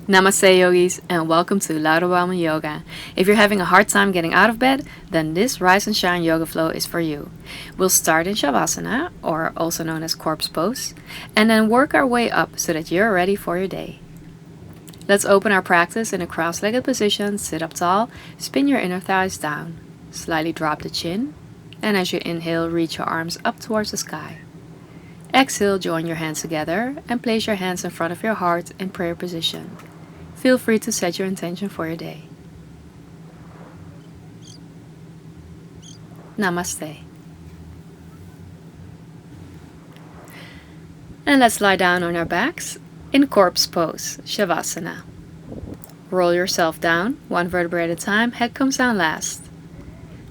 Namaste yogis and welcome to Laura Baumann Yoga. If you're having a hard time getting out of bed, then this Rise and Shine yoga flow is for you. We'll start in Shavasana, or also known as Cobra Pose, and then work our way up so that you're ready for your day. Let's open our practice in a cross-legged position. Sit up tall, spin your inner thighs down, slightly drop the chin, and as you inhale, reach your arms up towards the sky. Exhale, join your hands together and place your hands in front of your heart in prayer position. Feel free to set your intention for your day. Namaste. And let's lie down on our backs in corpse pose, Shavasana. Roll yourself down, one vertebrae at a time, head comes down last.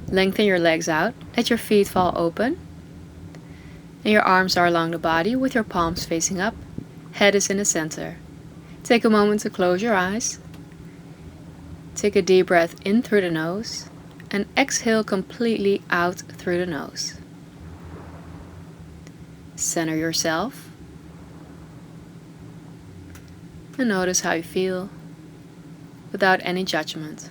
Lengthen your legs out, let your feet fall open. And your arms are along the body with your palms facing up, head is in the center. Take a moment to close your eyes. Take a deep breath in through the nose and exhale completely out through the nose. Center yourself and notice how you feel without any judgment.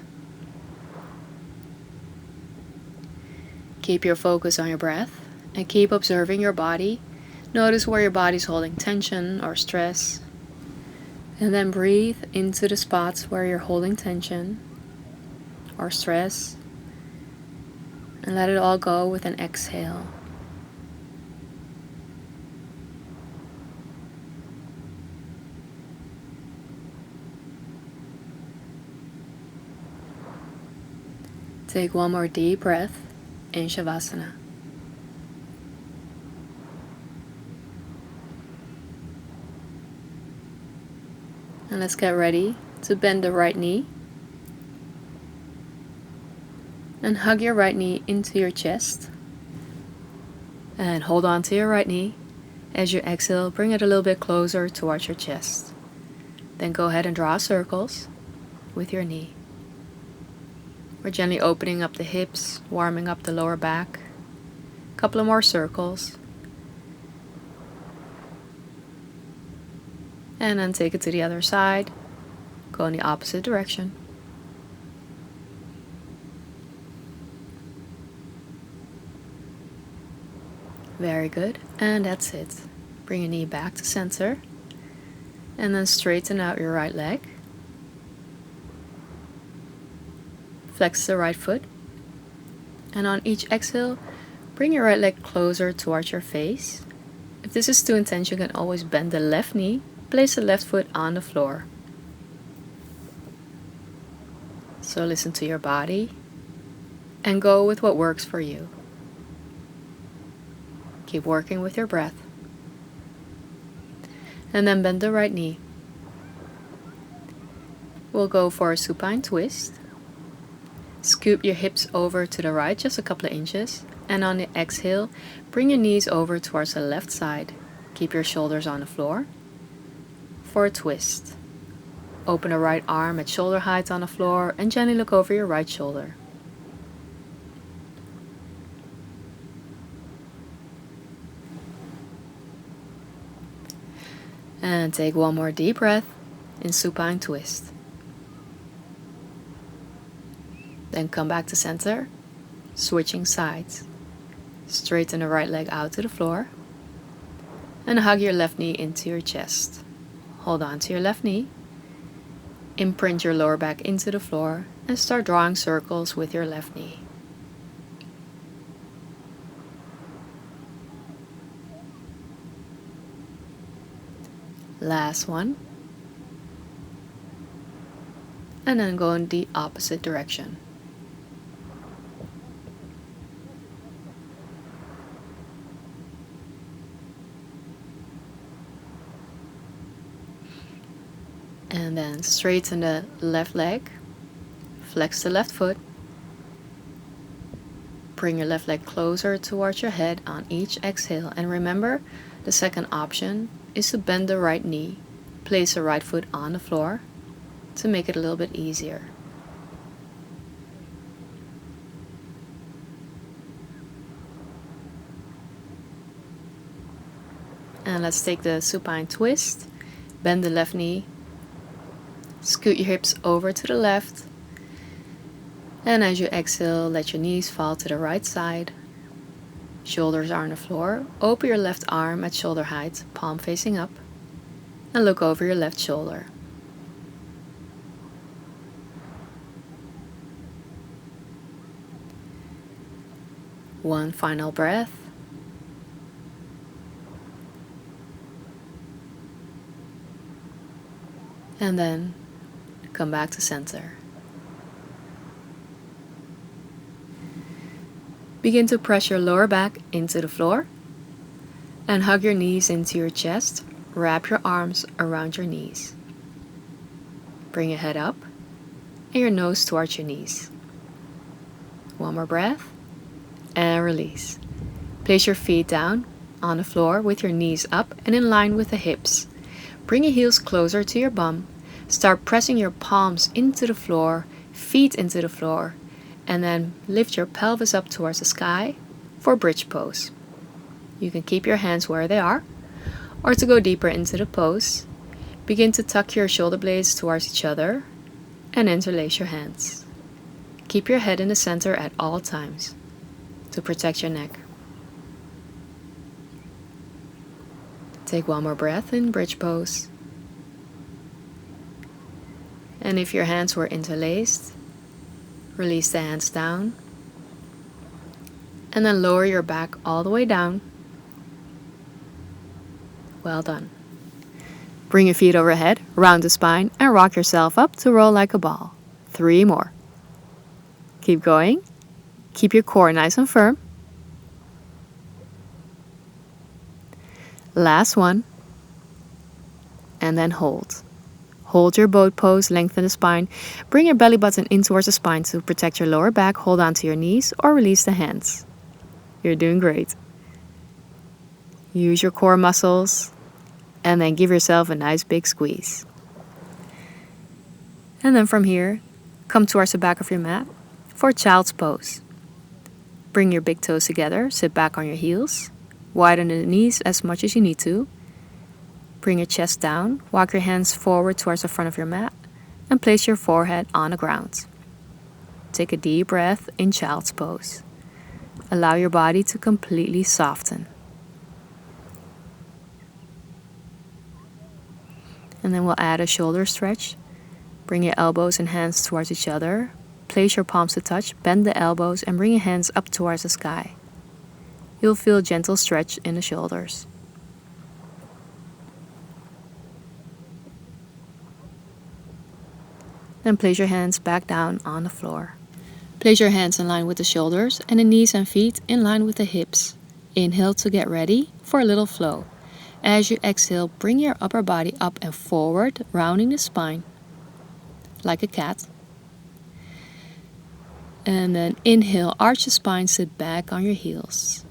Keep your focus on your breath and keep observing your body. Notice where your body is holding tension or stress. And then breathe into the spots where you're holding tension or stress. And let it all go with an exhale. Take one more deep breath in Shavasana. And let's get ready to bend the right knee. And hug your right knee into your chest. And hold on to your right knee. As you exhale, bring it a little bit closer towards your chest. Then go ahead and draw circles with your knee. We're gently opening up the hips, warming up the lower back. A couple of more circles. And then take it to the other side. Go in the opposite direction. Very good. And that's it. Bring your knee back to center. And then straighten out your right leg. Flex the right foot. And on each exhale, bring your right leg closer towards your face. If this is too intense, you can always bend the left knee. Place the left foot on the floor. So listen to your body and go with what works for you. Keep working with your breath. And then bend the right knee. We'll go for a supine twist. Scoop your hips over to the right just a couple of inches. And on the exhale, bring your knees over towards the left side. Keep your shoulders on the floor. For a twist. Open the right arm at shoulder height on the floor and gently look over your right shoulder. And take one more deep breath in supine twist. Then come back to center, switching sides. Straighten the right leg out to the floor and hug your left knee into your chest. Hold on to your left knee. Imprint your lower back into the floor and start drawing circles with your left knee. Last one. And then go in the opposite direction. And then straighten the left leg, flex the left foot, bring your left leg closer towards your head on each exhale. And remember, the second option is to bend the right knee, place the right foot on the floor to make it a little bit easier. And let's take the supine twist. Bend the left knee, Scoot your hips over to the left. And as you exhale, let your knees fall to the right side. Shoulders are on the floor. Open your left arm at shoulder height, palm facing up. And look over your left shoulder. One final breath. And then come back to center. Begin to press your lower back into the floor and hug your knees into your chest. Wrap your arms around your knees. Bring your head up and your nose towards your knees. One more breath and release. Place your feet down on the floor with your knees up and in line with the hips. Bring your heels closer to your bum. Start pressing your palms into the floor, feet into the floor, and then lift your pelvis up towards the sky for bridge pose. You can keep your hands where they are, or to go deeper into the pose, begin to tuck your shoulder blades towards each other and interlace your hands. Keep your head in the center at all times to protect your neck. Take one more breath in bridge pose. And if your hands were interlaced, release the hands down. And then lower your back all the way down. Well done. Bring your feet overhead, round the spine, and rock yourself up to roll like a ball. 3 more. Keep going. Keep your core nice and firm. Last one. And then hold. Hold your boat pose, lengthen the spine. Bring your belly button in towards the spine to protect your lower back. Hold on to your knees or release the hands. You're doing great. Use your core muscles and then give yourself a nice big squeeze. And then from here, come towards the back of your mat for child's pose. Bring your big toes together, sit back on your heels, widen the knees as much as you need to. Bring your chest down, walk your hands forward towards the front of your mat, and place your forehead on the ground. Take a deep breath in child's pose. Allow your body to completely soften. And then we'll add a shoulder stretch. Bring your elbows and hands towards each other. Place your palms to touch, bend the elbows, and bring your hands up towards the sky. You'll feel a gentle stretch in the shoulders. Then place your hands back down on the floor. Place your hands in line with the shoulders and the knees and feet in line with the hips. Inhale to get ready for a little flow. As you exhale, bring your upper body up and forward, rounding the spine like a cat. And then inhale, arch the spine, sit back on your heels.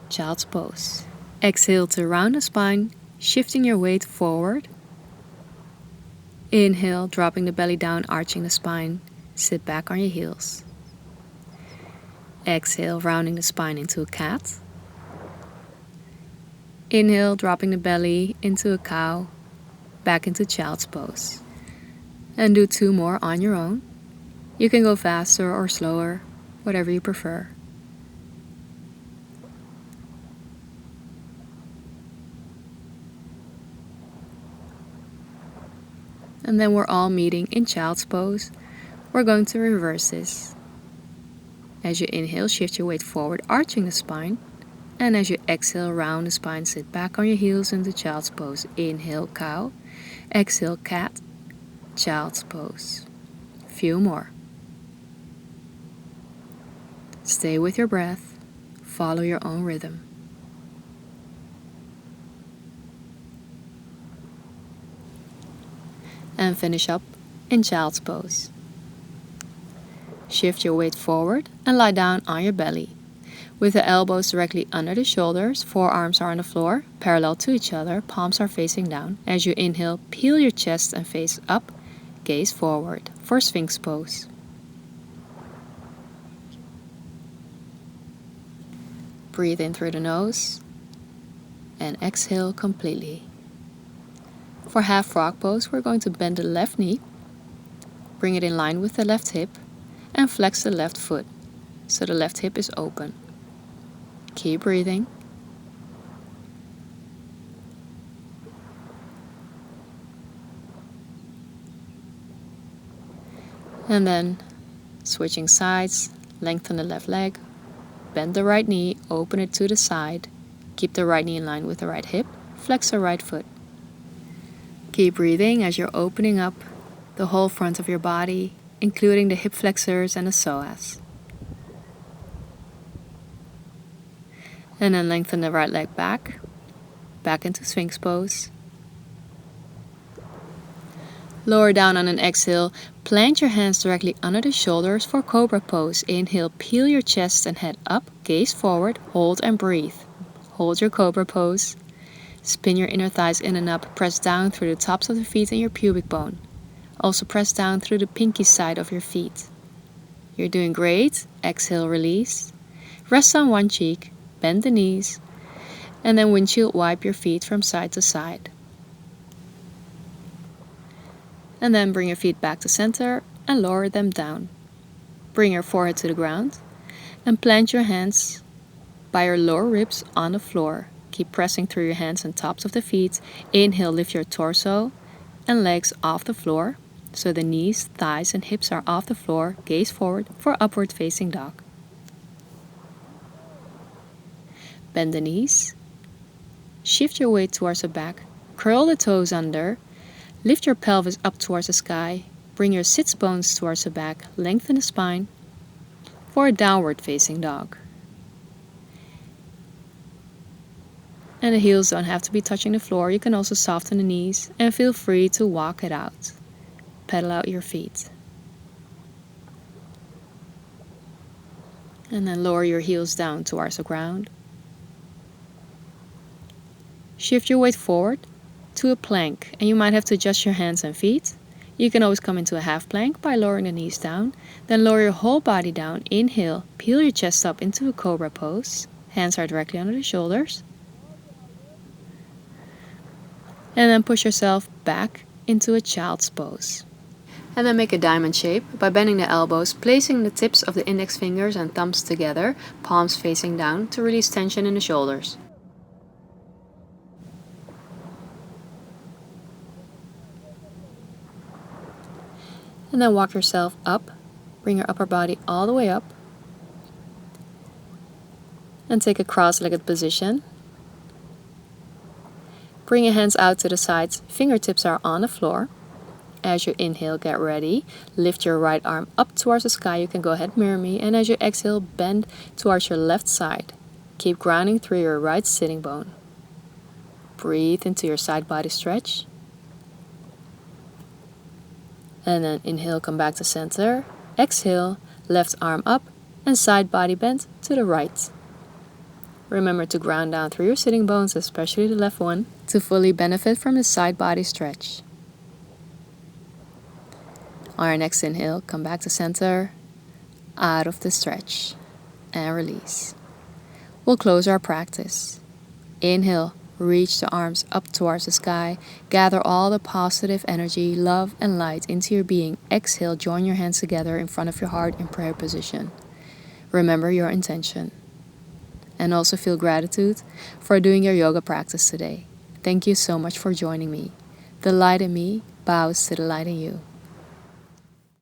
Child's pose. Exhale to round the spine, shifting your weight forward. Inhale, dropping the belly down, arching the spine, sit back on your heels. Exhale, rounding the spine into a cat. Inhale, dropping the belly into a cow, back into child's pose. And do 2 more on your own. You can go faster or slower, whatever you prefer. And then we're all meeting in child's pose. We're going to reverse this. As you inhale, shift your weight forward, arching the spine. And as you exhale, round the spine, sit back on your heels into child's pose. Inhale, cow. Exhale, cat. Child's pose. Few more. Stay with your breath. Follow your own rhythm. And finish up in child's pose. Shift your weight forward and lie down on your belly. With the elbows directly under the shoulders, forearms are on the floor, parallel to each other, palms are facing down. As you inhale, peel your chest and face up, gaze forward for Sphinx pose. Breathe in through the nose and exhale completely. For half frog pose, we're going to bend the left knee, bring it in line with the left hip and flex the left foot so the left hip is open. Keep breathing. And then switching sides, lengthen the left leg, bend the right knee, open it to the side, keep the right knee in line with the right hip, flex the right foot. Keep breathing as you're opening up the whole front of your body, including the hip flexors and the psoas. And then lengthen the right leg back into Sphinx pose. Lower down on an exhale, plant your hands directly under the shoulders for Cobra Pose. Inhale, peel your chest and head up, gaze forward, hold and breathe. Hold your Cobra Pose. Spin your inner thighs in and up, press down through the tops of the feet and your pubic bone. Also press down through the pinky side of your feet. You're doing great. Exhale, release. Rest on one cheek, bend the knees, and then windshield wipe your feet from side to side. And then bring your feet back to center and lower them down. Bring your forehead to the ground and plant your hands by your lower ribs on the floor. Keep pressing through your hands and tops of the feet. Inhale, lift your torso and legs off the floor so the knees, thighs, and hips are off the floor. Gaze forward for upward facing dog. Bend the knees. Shift your weight towards the back. Curl the toes under. Lift your pelvis up towards the sky. Bring your sits bones towards the back. Lengthen the spine for a downward facing dog. And the heels don't have to be touching the floor. You can also soften the knees and feel free to walk it out. Pedal out your feet. And then lower your heels down towards the ground. Shift your weight forward to a plank, and you might have to adjust your hands and feet. You can always come into a half plank by lowering the knees down. Then lower your whole body down. Inhale, peel your chest up into a Cobra Pose. Hands are directly under the shoulders. And then push yourself back into a child's pose. And then make a diamond shape by bending the elbows, placing the tips of the index fingers and thumbs together, palms facing down to release tension in the shoulders. And then walk yourself up. Bring your upper body all the way up. And take a cross-legged position. Bring your hands out to the sides. Fingertips are on the floor. As you inhale, get ready. Lift your right arm up towards the sky. You can go ahead, mirror me. And as you exhale, bend towards your left side. Keep grounding through your right sitting bone. Breathe into your side body stretch. And then inhale, come back to center. Exhale, left arm up and side body bend to the right. Remember to ground down through your sitting bones, especially the left one, to fully benefit from the side body stretch. On our next inhale, come back to center, out of the stretch, and release. We'll close our practice. Inhale, reach the arms up towards the sky. Gather all the positive energy, love, and light into your being. Exhale, join your hands together in front of your heart in prayer position. Remember your intention. And also feel gratitude for doing your yoga practice today. Thank you so much for joining me. The light in me bows to the light in you.